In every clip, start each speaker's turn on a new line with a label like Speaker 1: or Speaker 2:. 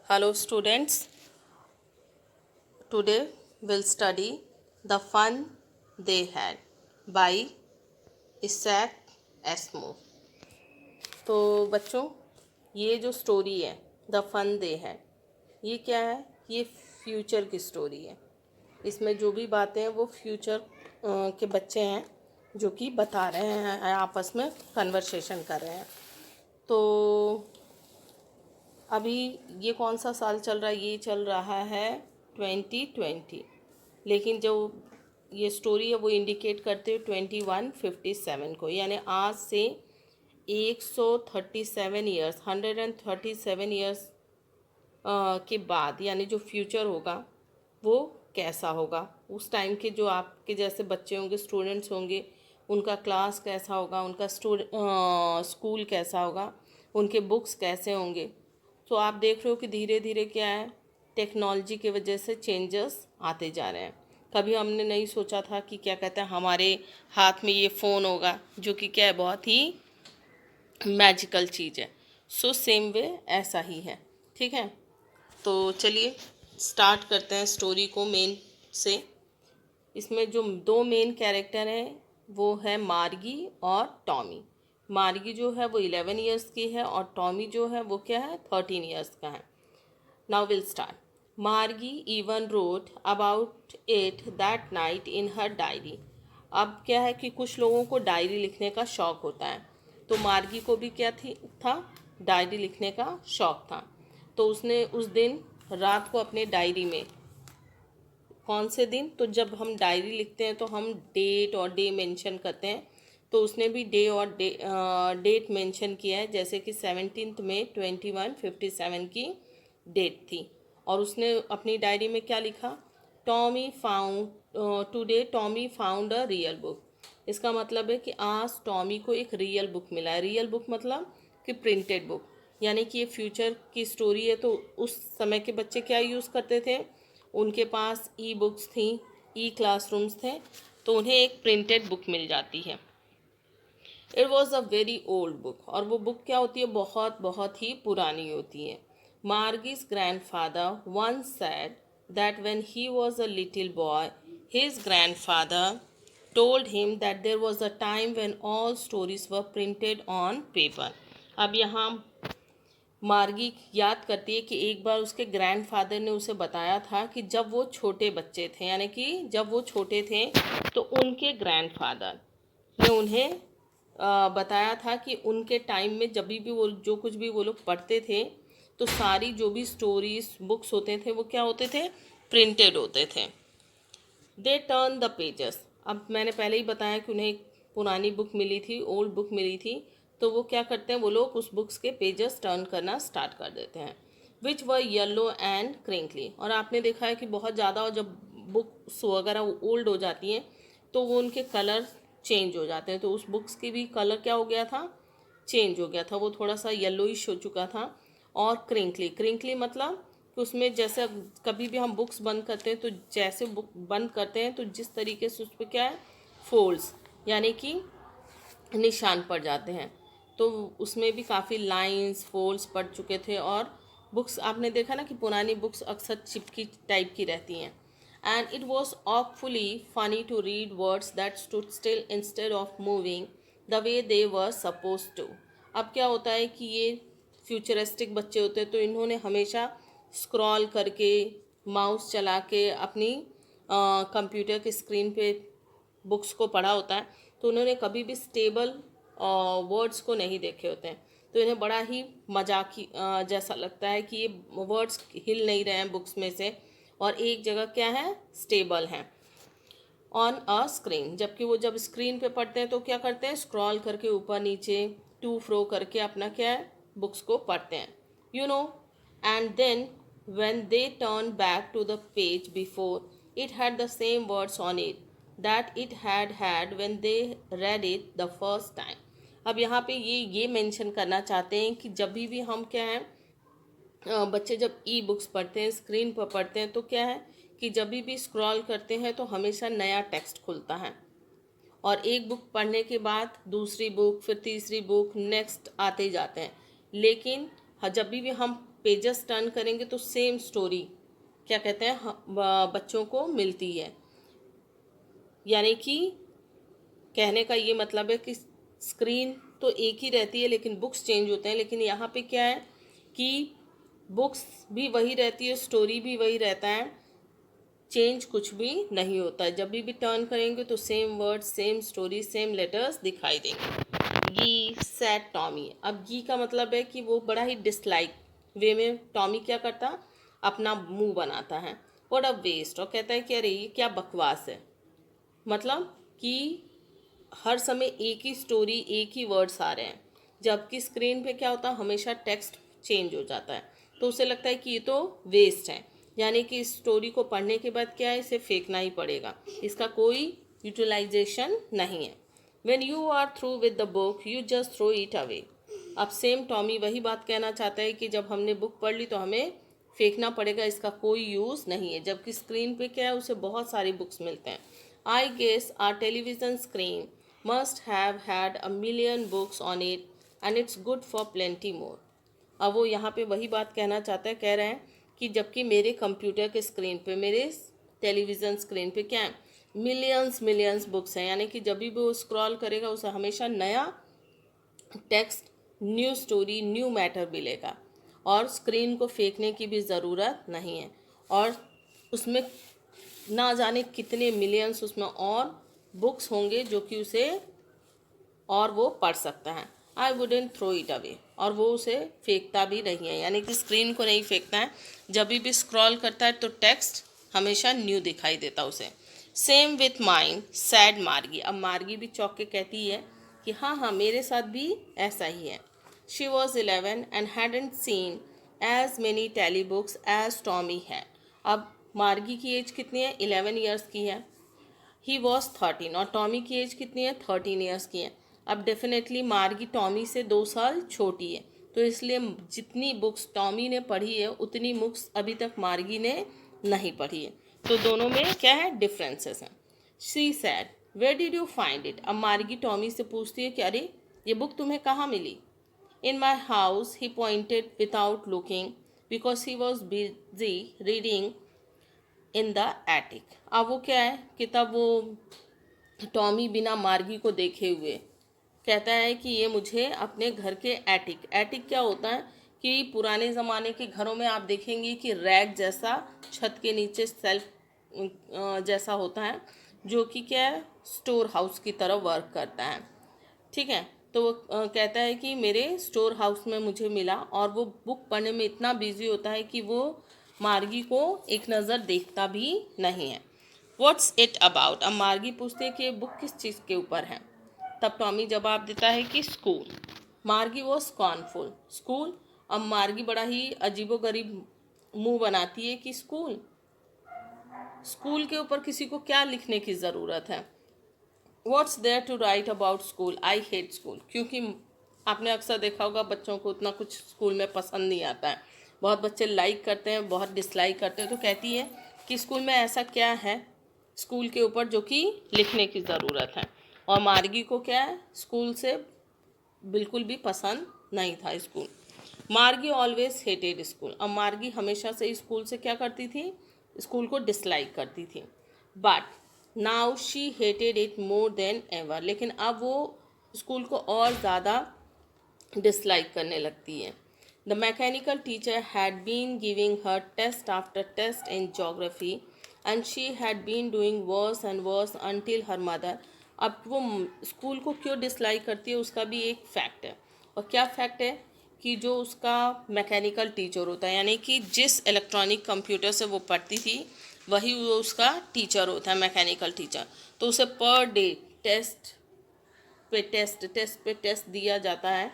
Speaker 1: Hello students, today we'll study The Fun They Had by Isaac Asimov। तो बच्चों, ये जो स्टोरी है द फन दे है, ये क्या है? ये फ्यूचर की स्टोरी है। इसमें जो भी बातें हैं वो फ्यूचर के बच्चे हैं जो कि बता रहे हैं, आपस में कन्वर्सेशन कर रहे हैं। तो अभी ये कौन सा साल चल रहा है? ये चल रहा है 2020, लेकिन जो ये स्टोरी है वो इंडिकेट करते हुए 2157 को, यानी आज से 137 ईयर्स 137 ईयर्स के बाद, यानी जो फ्यूचर होगा वो कैसा होगा। उस टाइम के जो आपके जैसे बच्चे होंगे, स्टूडेंट्स होंगे, उनका क्लास कैसा होगा, उनका स्कूल कैसा होगा, उनके बुक्स कैसे होंगे। तो आप देख रहे हो कि धीरे धीरे क्या है, टेक्नोलॉजी की वजह से चेंजेस आते जा रहे हैं। कभी हमने नहीं सोचा था कि क्या कहते हैं हमारे हाथ में ये फ़ोन होगा, जो कि क्या है, बहुत ही मैजिकल चीज़ है। सो सेम वे ऐसा ही है, ठीक है। तो चलिए स्टार्ट करते हैं स्टोरी को मेन से। इसमें जो दो मेन कैरेक्टर हैं वो है मार्गी और टॉमी। मार्गी जो है वो 11 ईयर्स की है और टॉमी जो है वो क्या है, 13 ईयर्स का है। Now will start. Margie even wrote about it that night in her diary. अब क्या है कि कुछ लोगों को डायरी लिखने का शौक़ होता है, तो मार्गी को भी क्या था, डायरी लिखने का शौक़ था। तो उसने उस दिन रात को अपने डायरी में, कौन से दिन, तो जब हम डायरी लिखते हैं तो हम डेट और डे मेंशन करते हैं, तो उसने भी डे और डेट मेंशन किया है, जैसे कि 17 मई 2157 की डेट थी। और उसने अपनी डायरी में क्या लिखा, Tommy found today Tommy found a real book. इसका मतलब है कि आज टॉमी को एक रियल बुक मिला है। रियल बुक मतलब कि प्रिंटेड बुक, यानी कि ये फ्यूचर की स्टोरी है। तो उस समय के बच्चे क्या यूज़ करते थे, उनके पास ई बुक्स थी, ई क्लासरूम्स थे, तो उन्हें एक प्रिंटेड बुक मिल जाती है। It was a very old book, और वो बुक क्या होती है, बहुत बहुत ही पुरानी होती है। Margie's grandfather once said that when he was a little boy his grandfather told him that there was a time when all stories were printed on paper। अब यहाँ मार्गी याद करती है कि एक बार उसके ग्रैंडफादर ने उसे बताया था कि जब वो छोटे बच्चे थे, यानी कि जब वो छोटे थे, तो उनके ग्रैंडफादर ने उन्हें बताया था कि उनके टाइम में जब भी वो जो कुछ भी वो लोग पढ़ते थे, तो सारी जो भी स्टोरीज बुक्स होते थे वो क्या होते थे, प्रिंटेड होते थे। They turn the pages. अब मैंने पहले ही बताया कि उन्हें एक पुरानी बुक मिली थी, ओल्ड बुक मिली थी, तो वो क्या करते हैं, वो लोग उस बुक्स के पेजेस टर्न करना स्टार्ट कर देते हैं। विच वर येलो एंड क्रिंकली। और आपने देखा है कि बहुत ज़्यादा जब बुक्स वगैरह ओल्ड हो जाती हैं तो वो उनके कलर चेंज हो जाते हैं। तो उस बुक्स की भी कलर क्या हो गया था, चेंज हो गया था, वो थोड़ा सा येलोइश हो चुका था। और क्रिंकली, क्रिंकली मतलब कि उसमें जैसे कभी भी हम बुक्स बंद करते हैं, तो जैसे बुक बंद करते हैं तो जिस तरीके से उस पर क्या है, फोल्ड्स, यानी कि निशान पड़ जाते हैं, तो उसमें भी काफ़ी लाइंस फोल्ड्स पड़ चुके थे। और बुक्स आपने देखा ना कि पुरानी बुक्स अक्सर चिपकी टाइप की रहती हैं। And it was awfully funny to read words that stood still instead of moving the way they were supposed to। अब क्या होता है कि ये फ्यूचरिस्टिक बच्चे होते हैं, तो इन्होंने हमेशा स्क्रॉल करके, माउस चला के अपनी कंप्यूटर की स्क्रीन पे बुक्स को पढ़ा होता है, तो उन्होंने कभी भी स्टेबल वर्ड्स को नहीं देखे होते हैं। तो इन्हें बड़ा ही मजाकी जैसा लगता है कि ये वर्ड्स हिल नहीं रहे हैं बुक्स में से, और एक जगह क्या है, स्टेबल हैं ऑन अ स्क्रीन। जबकि वो जब स्क्रीन पे पढ़ते हैं तो क्या करते हैं, स्क्रॉल करके ऊपर नीचे टू फ्रो करके अपना क्या है, बुक्स को पढ़ते हैं, you know. And then when they turned back to the page before, it had the same words on it that it had had when they read it the first time। अब यहाँ पे ये mention करना चाहते हैं कि जब भी हम क्या है, बच्चे जब ई बुक्स पढ़ते हैं, स्क्रीन पर पढ़ते हैं, तो क्या है कि जब भी स्क्रॉल करते हैं तो हमेशा नया टेक्स्ट खुलता है, और एक बुक पढ़ने के बाद दूसरी बुक, फिर तीसरी बुक, नेक्स्ट आते जाते हैं। लेकिन हाँ, जब भी हम पेजेस टर्न करेंगे तो सेम स्टोरी क्या कहते हैं बच्चों को मिलती है। यानी कि कहने का ये मतलब है कि स्क्रीन तो एक ही रहती है लेकिन बुक्स चेंज होते हैं, लेकिन यहाँ पे क्या है कि बुक्स भी वही रहती है, स्टोरी भी वही रहता है, चेंज कुछ भी नहीं होता है। जब भी टर्न करेंगे तो same word, same story, same letters दिखाई देंगे। गी सैड टॉमी। अब गी का मतलब है कि वो बड़ा ही डिसलाइक वे में टॉमी क्या करता, अपना मुंह बनाता है। व्हाट अ वेस्ट, और कहता है कि अरे ये क्या बकवास है। मतलब कि हर समय एक ही स्टोरी, एक ही वर्ड्स आ रहे हैं, जबकि स्क्रीन पे क्या होता है हमेशा टेक्स्ट चेंज हो जाता है। तो उसे लगता है कि ये तो वेस्ट है, यानी कि इस स्टोरी को पढ़ने के बाद क्या है, इसे फेंकना ही पड़ेगा, इसका कोई यूटिलाइजेशन नहीं है। When you are through with the book you just throw it away. अब सेम टॉमी वही बात कहना चाहता है कि जब हमने बुक पढ़ ली तो हमें फेंकना पड़ेगा, इसका कोई यूज़ नहीं है, जबकि स्क्रीन पे क्या है उसे बहुत सारी बुक्स मिलते हैं। I guess are television screen must have had a million books on it and it's good for plenty more। अब वो यहाँ पे वही बात कहना चाहता है, कह रहे हैं कि जबकि मेरे कंप्यूटर के स्क्रीन पे, मेरे टेलीविज़न स्क्रीन पे क्या है, मिलियंस बुक्स हैं, यानी कि जब भी वो स्क्रॉल करेगा उसे हमेशा नया text, new story, new matter मिलेगा, और स्क्रीन को फेंकने की भी ज़रूरत नहीं है। और उसमें ना जाने कितने मिलियंस उसमें और बुक्स होंगे जो कि उसे और वो पढ़ सकता है। I wouldn't throw it away, और वो उसे फेंकता भी नहीं है, यानी कि स्क्रीन को नहीं फेंकता है। जब भी स्क्रॉल करता है तो टेक्स्ट हमेशा न्यू दिखाई देता उसे। सेम विथ माइंड सैड मार्गी। अब मार्गी भी चौंक के कहती है कि हाँ मेरे साथ भी ऐसा ही है। She was 11 and hadn't seen as many telebooks as Tommy है। अब मार्गी की एज कितनी है, 11 ईयर्स की है। ही वॉज 13, और टॉमी की एज कितनी है, 13 ईयर्स की है। अब डेफिनेटली मार्गी टॉमी से 2 साल छोटी है, तो इसलिए जितनी बुक्स टॉमी ने पढ़ी है उतनी बुक्स अभी तक मार्गी ने नहीं पढ़ी है, तो दोनों में क्या है, डिफरेंसेस हैं। She said where did you find it. अब मार्गी टॉमी से पूछती है कि अरे ये बुक तुम्हें कहाँ मिली। In my house, he pointed without looking because he was busy reading in the attic. अब वो क्या है कि तब वो टॉमी बिना मार्गी को देखे हुए कहता है कि ये मुझे अपने घर के एटिक क्या होता है कि पुराने ज़माने के घरों में आप देखेंगे कि रैक जैसा छत के नीचे सेल्फ जैसा होता है, जो कि क्या है, स्टोर हाउस की तरह वर्क करता है। ठीक है, तो वो कहता है कि मेरे स्टोर हाउस में मुझे मिला, और वो बुक पढ़ने में इतना बिजी होता है कि वो मार्गी को एक नज़र देखता भी नहीं है। What's it about. अब मार्गी पूछती है कि ये बुक किस चीज़ के ऊपर है। तब टॉमी जवाब देता है कि स्कूल। मार्गी वो स्कॉर्नफुल, स्कूल। अब मार्गी बड़ा ही अजीबोगरीब मुंह बनाती है कि स्कूल, स्कूल के ऊपर किसी को क्या लिखने की ज़रूरत है। What's there to write about school, I hate school. क्योंकि आपने अक्सर देखा होगा बच्चों को उतना कुछ स्कूल में पसंद नहीं आता है, बहुत बच्चे लाइक करते हैं, बहुत डिसलाइक करते हैं। तो कहती है कि स्कूल में ऐसा क्या है स्कूल के ऊपर जो कि लिखने की ज़रूरत है। और मार्गी को क्या है, स्कूल से बिल्कुल भी पसंद नहीं था स्कूल। मार्गी ऑलवेज हेटेड स्कूल। अब मार्गी हमेशा से स्कूल से क्या करती थी, स्कूल को डिसलाइक करती थी। But now she hated it more than ever. लेकिन अब वो स्कूल को और ज़्यादा डिसलाइक करने लगती है। The mechanical teacher had been giving her test after test in geography and she had been doing worse and worse until her mother. अब वो स्कूल को क्यों डिसलाइक करती है उसका भी एक फैक्ट है। और क्या फैक्ट है कि जो उसका मैकेनिकल टीचर होता है, यानी कि जिस इलेक्ट्रॉनिक कंप्यूटर से वो पढ़ती थी वही वो उसका टीचर होता है, मैकेनिकल टीचर। तो उसे पर डे टेस्ट पे टेस्ट दिया जाता है,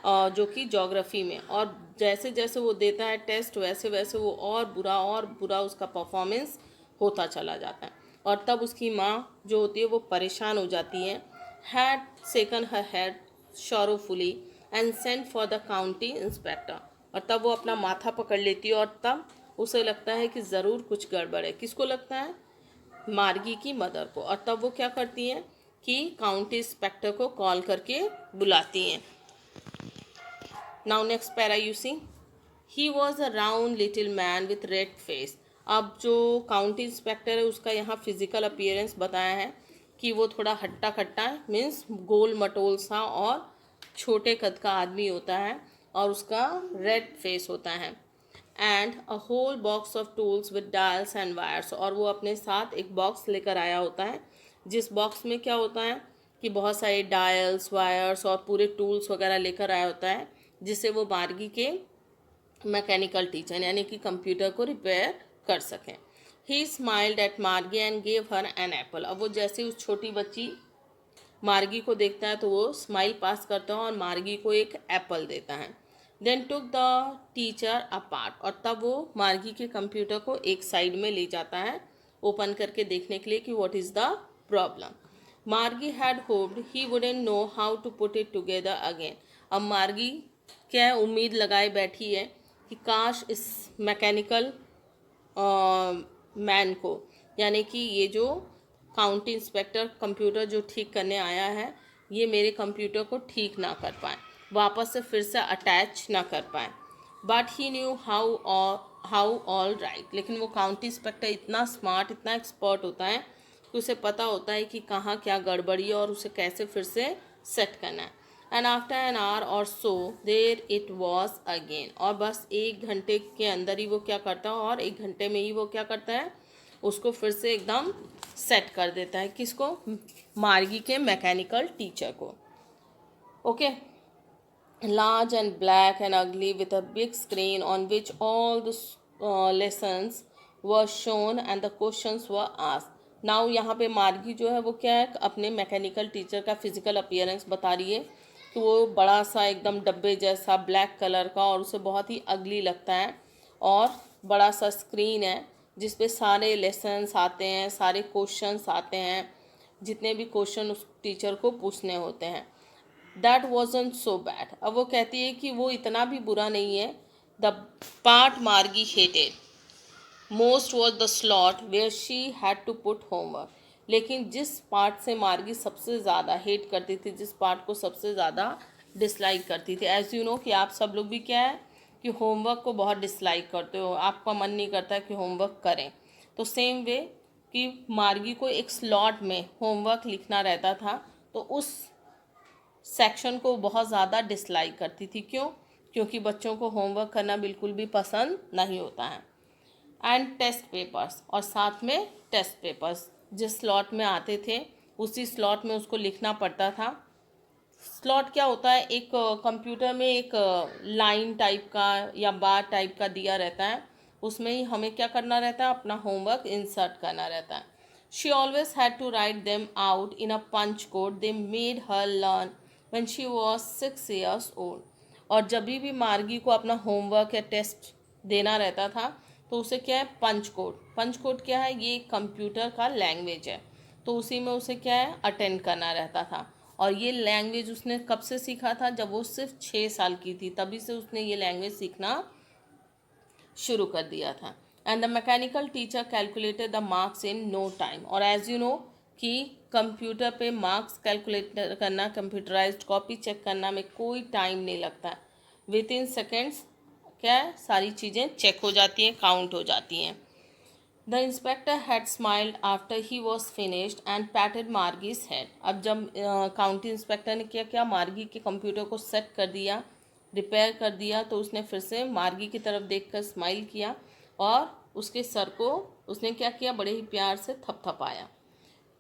Speaker 1: जो कि ज्योग्राफी में। और जैसे जैसे वो देता है टेस्ट वैसे वैसे वो और बुरा उसका परफॉर्मेंस होता चला जाता है। और तब उसकी माँ जो होती है वो परेशान हो जाती है। Had shaken her head sorrowfully and sent for the county inspector. और तब वो अपना माथा पकड़ लेती है, और तब उसे लगता है कि ज़रूर कुछ गड़बड़ है। किसको लगता है, मार्गी की मदर को। और तब वो क्या करती हैं कि काउंटी इंस्पेक्टर को कॉल करके बुलाती हैं। Now next para you see, he was a round little man with red face. अब जो काउंटी इंस्पेक्टर है उसका यहाँ फिजिकल अपीयरेंस बताया है कि वो थोड़ा हट्टा कट्टा मीन्स गोल मटोल सा और छोटे कद का आदमी होता है और उसका रेड फेस होता है। And a whole box of tools with dials and wires, और वो अपने साथ एक बॉक्स लेकर आया होता है जिस बॉक्स में क्या होता है कि बहुत सारे डायल्स वायर्स और पूरे टूल्स वगैरह लेकर आया होता है जिससे वो मार्गी के मैकेनिकल टीचर यानी कि कंप्यूटर को रिपेयर कर सकें। He smiled at Margie and gave her an apple. अब वो जैसे उस छोटी बच्ची मार्गी को देखता है तो वो स्माइल पास करता है और मार्गी को एक एप्पल देता है। Then took the teacher apart, और तब वो मार्गी के कंप्यूटर को एक साइड में ले जाता है ओपन करके देखने के लिए कि what is the problem. Margie had hoped he wouldn't know how to put it together again. अब मार्गी क्या है, उम्मीद लगाए बैठी है कि काश इस मैकेनिकल मैन को यानी कि ये जो काउंटी इंस्पेक्टर कंप्यूटर जो ठीक करने आया है ये मेरे कंप्यूटर को ठीक ना कर पाए, वापस से फिर से अटैच ना कर पाए। But he knew how all right, लेकिन वो काउंटी इंस्पेक्टर इतना स्मार्ट इतना एक्सपर्ट होता है कि उसे पता होता है कि कहाँ क्या गड़बड़ी है और उसे कैसे फिर से सेट करना है। एंड आफ्टर एन आवर और सो देर इट वॉज अगेन, और बस 1 घंटे के अंदर ही वो क्या करता है और 1 घंटे में ही वो क्या करता है उसको फिर से एकदम सेट कर देता है। किसको? मार्गी के मैकेनिकल टीचर को। Okay, large and black and ugly with a big screen on which all the lessons were shown and the questions were asked. Now यहाँ पे मार्गी जो है वो क्या है अपने मैकेनिकल टीचर का फिजिकल अपीयरेंस बता रही है कि वो बड़ा सा एकदम डब्बे जैसा ब्लैक कलर का और उसे बहुत ही अगली लगता है और बड़ा सा स्क्रीन है जिस पे सारे लेसन्स आते हैं, सारे क्वेश्चंस आते हैं, जितने भी क्वेश्चन उस टीचर को पूछने होते हैं। दैट वॉजंट सो बैड, अब वो कहती है कि वो इतना भी बुरा नहीं है। The part Margie hated most was the slot where she had to put homework, लेकिन जिस पार्ट से मार्गी सबसे ज़्यादा हेट करती थी, जिस पार्ट को सबसे ज़्यादा डिसलाइक करती थी, एज यू नो कि आप सब लोग भी क्या है कि होमवर्क को बहुत डिसलाइक करते हो, आपका मन नहीं करता कि होमवर्क करें। तो सेम वे कि मार्गी को एक स्लॉट में होमवर्क लिखना रहता था तो उस सेक्शन को बहुत ज़्यादा डिसलाइक करती थी। क्यों? क्योंकि बच्चों को होमवर्क करना बिल्कुल भी पसंद नहीं होता है। एंड टेस्ट पेपर्स, और साथ में टेस्ट पेपर्स जिस स्लॉट में आते थे उसी स्लॉट में उसको लिखना पड़ता था। स्लॉट क्या होता है, एक कंप्यूटर में एक लाइन टाइप का या बार टाइप का दिया रहता है, उसमें ही हमें क्या करना रहता है अपना होमवर्क इंसर्ट करना रहता है। She always had to write them out in a punch code they made her learn when she was 6 years old। और जब भी मार्गी को अपना होमवर्क या टेस्ट देना रहता था तो उसे क्या है पंच कोड, पंच कोड क्या है, ये कंप्यूटर का लैंग्वेज है, तो उसी में उसे क्या है अटेंड करना रहता था। और ये लैंग्वेज उसने कब से सीखा था, जब वो सिर्फ 6 साल की थी, तभी से उसने ये लैंग्वेज सीखना शुरू कर दिया था। And the mechanical teacher calculated the marks in no time, और एज यू नो कि कंप्यूटर पे मार्क्स कैलकुलेट करना, कंप्यूटराइज्ड कॉपी चेक करना में कोई टाइम नहीं लगता, विद इन सेकेंड्स क्या है सारी चीज़ें चेक हो जाती हैं, काउंट हो जाती हैं। The inspector had smiled after he was finished and patted Margie's head. अब जब काउंटी इंस्पेक्टर ने क्या किया, मार्गी के कंप्यूटर को सेट कर दिया, रिपेयर कर दिया, तो उसने फिर से मार्गी की तरफ देखकर स्माइल किया और उसके सर को उसने क्या किया, बड़े ही प्यार से थपथपाया।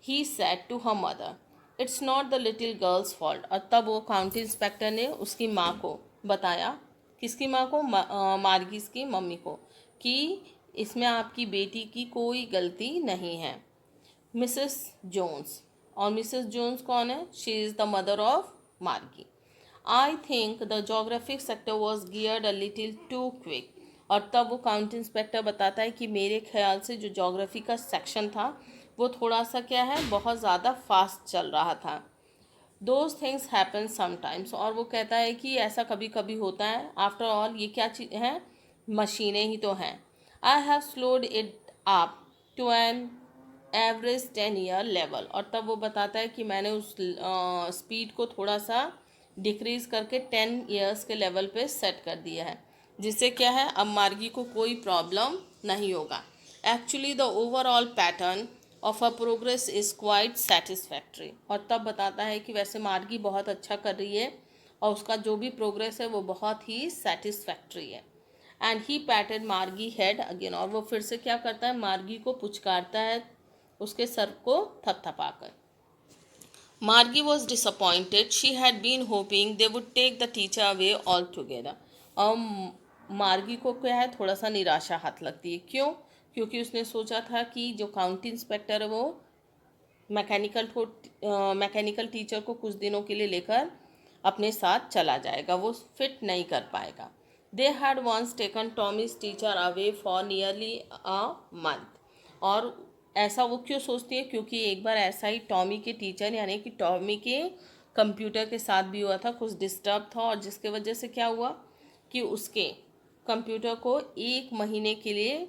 Speaker 1: He said to her mother, it's not the little girl's fault. और तब वो काउंटी इंस्पेक्टर ने उसकी माँ को बताया, किसकी माँ को, मार्गीज की मम्मी को, कि इसमें आपकी बेटी की कोई गलती नहीं है। मिसेस जोन्स, और मिसेस जोन्स कौन है, she is the mother of Margie. I think the geographic sector was geared a little too quick. और तब वो काउंटी इंस्पेक्टर बताता है कि मेरे ख्याल से जो जोग्राफी का सेक्शन था वो थोड़ा सा क्या है बहुत ज़्यादा फास्ट चल रहा था। दोज थिंग्स हैपन समटाइम्स, और वो कहता है कि ऐसा कभी कभी होता है, आफ्टर ऑल ये क्या चीज़ है, मशीनें ही तो हैं। I have slowed it up to an average 10 year level, और तब वो बताता है कि मैंने उस स्पीड को थोड़ा सा डिक्रीज करके 10 ईयर्स के लेवल पे सेट कर दिया है, जिससे क्या है अब मार्गी को कोई प्रॉब्लम नहीं होगा। Actually the overall pattern of a progress is quite satisfactory, और तब बताता है कि वैसे मार्गी बहुत अच्छा कर रही है और उसका जो भी प्रोग्रेस है वो बहुत ही सेटिस्फैक्ट्री है। एंड ही पैटेड मार्गी हेड अगेन, और वो फिर से क्या करता है, मार्गी को पुचकारता है उसके सर को थपथपाकर। Margie was disappointed, she had been hoping they would take the teacher away altogether. और मार्गी को क्या है, थोड़ा सा निराशा हाथ लगती है। क्यों? क्योंकि उसने सोचा था कि जो काउंटी इंस्पेक्टर है वो मैकेनिकल टीचर को कुछ दिनों के लिए लेकर अपने साथ चला जाएगा, वो फिट नहीं कर पाएगा। They had once taken Tommy's teacher away for nearly a month, और ऐसा वो क्यों सोचती है, क्योंकि एक बार ऐसा ही टॉमी के टीचर यानी कि टॉमी के कंप्यूटर के साथ भी हुआ था, कुछ डिस्टर्ब था, और जिसके वजह से क्या हुआ कि उसके कंप्यूटर को 1 महीने के लिए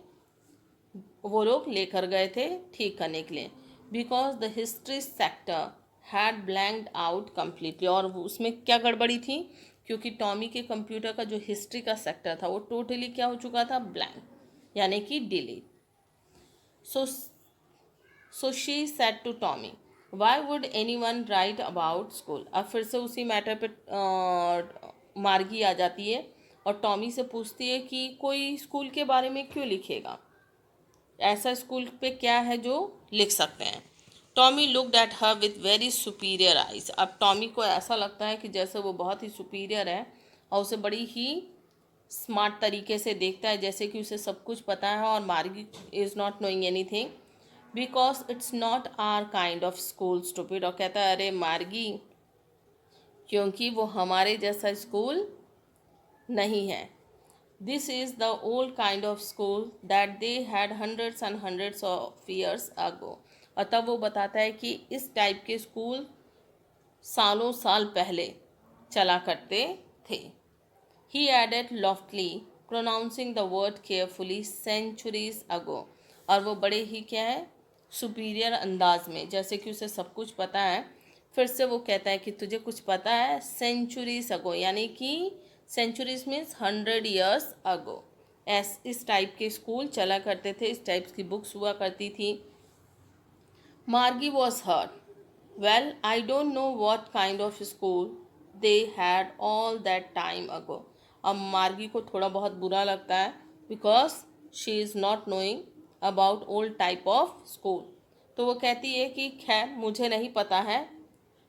Speaker 1: वो लोग लेकर गए थे ठीक करने के लिए, because the history sector had blanked out completely. और उसमें क्या गड़बड़ी थी, क्योंकि टॉमी के कंप्यूटर का जो हिस्ट्री का सेक्टर था वो टोटली क्या हो चुका था, ब्लैंक, यानी कि delete. So she said to Tommy, why would anyone write about school. अब फिर से उसी मैटर पे मार्गी आ जाती है और टॉमी से पूछती है कि कोई स्कूल के बारे में क्यों लिखेगा, ऐसा स्कूल पे क्या है जो लिख सकते हैं। Tommy looked at her with very superior eyes. अब टॉमी को ऐसा लगता है कि जैसे वो बहुत ही सुपीरियर है और उसे बड़ी ही स्मार्ट तरीके से देखता है, जैसे कि उसे सब कुछ पता है, और Margie is not knowing anything because it's not our kind of school stupid. और कहता है अरे मार्गी, क्योंकि वो हमारे जैसा स्कूल नहीं है। This is the old kind of school that they had hundreds and hundreds of years ago। और तब वो बताता है कि इस टाइप के स्कूल सालों साल पहले चला करते थे। He added loftily, pronouncing the word carefully, centuries ago। और वो बड़े ही क्या है, सुपीरियर अंदाज में, जैसे कि उसे सब कुछ पता है, फिर से वो कहता है कि तुझे कुछ पता है, सेंचुरीज अगो, यानी कि सेंचुरीज मीन्स 100 ईयर्स अगो। इस टाइप के स्कूल चला करते थे, इस टाइप की बुक्स हुआ करती थी। Margie was hurt, well I don't know what kind of school they had all that time ago. अब मार्गी को थोड़ा बहुत बुरा लगता है because she is not knowing about old type of school. तो वो कहती है कि खैर मुझे नहीं पता है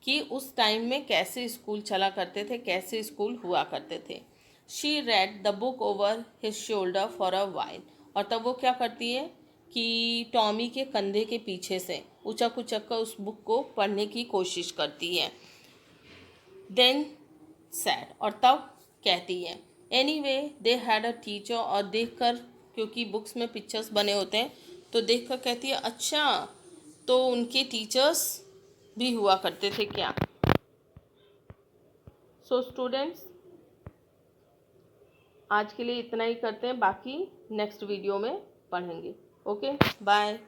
Speaker 1: कि उस टाइम में कैसे स्कूल चला करते थे, कैसे स्कूल हुआ करते थे। She read the book over his shoulder for a while. और तब वो क्या करती है कि टॉमी के कंधे के पीछे से उचक उचक कर उस बुक को पढ़ने की कोशिश करती है। देन सैड, और तब कहती है anyway they had a teacher. और देखकर, क्योंकि बुक्स में पिक्चर्स बने होते हैं, तो देखकर कहती है अच्छा, तो उनके टीचर्स भी हुआ करते थे क्या। सो स्टूडेंट्स, आज के लिए इतना ही करते हैं, बाकी नेक्स्ट वीडियो में पढ़ेंगे। Okay, bye.